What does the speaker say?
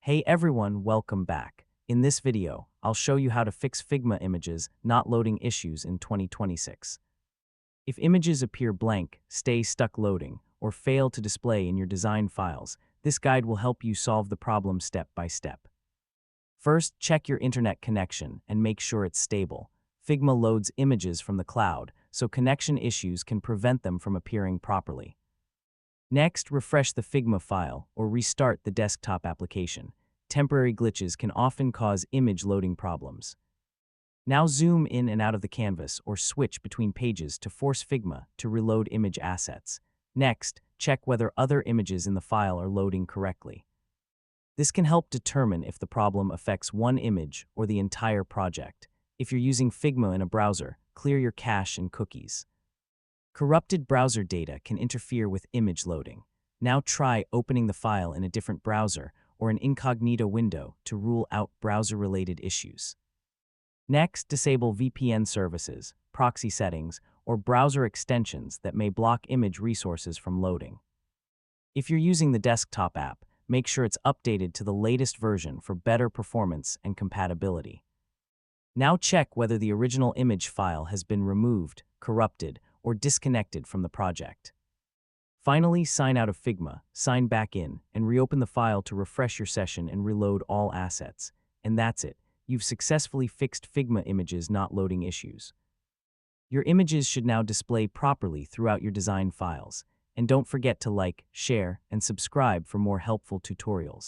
Hey everyone, welcome back. In this video, I'll show you how to fix Figma images not loading issues in 2026. If images appear blank, stay stuck loading, or fail to display in your design files, this guide will help you solve the problem step by step. First, check your internet connection and make sure it's stable. Figma loads images from the cloud, so connection issues can prevent them from appearing properly. Next, refresh the Figma file or restart the desktop application. Temporary glitches can often cause image loading problems. Now zoom in and out of the canvas or switch between pages to force Figma to reload image assets. Next, check whether other images in the file are loading correctly. This can help determine if the problem affects one image or the entire project. If you're using Figma in a browser, clear your cache and cookies. Corrupted browser data can interfere with image loading. Now try opening the file in a different browser or an incognito window to rule out browser-related issues. Next, disable VPN services, proxy settings, or browser extensions that may block image resources from loading. If you're using the desktop app, make sure it's updated to the latest version for better performance and compatibility. Now check whether the original image file has been removed, corrupted, or disconnected from the project. Finally, sign out of Figma, sign back in, and reopen the file to refresh your session and reload all assets. And that's it. You've successfully fixed Figma images not loading issues. Your images should now display properly throughout your design files. And don't forget to like, share, and subscribe for more helpful tutorials.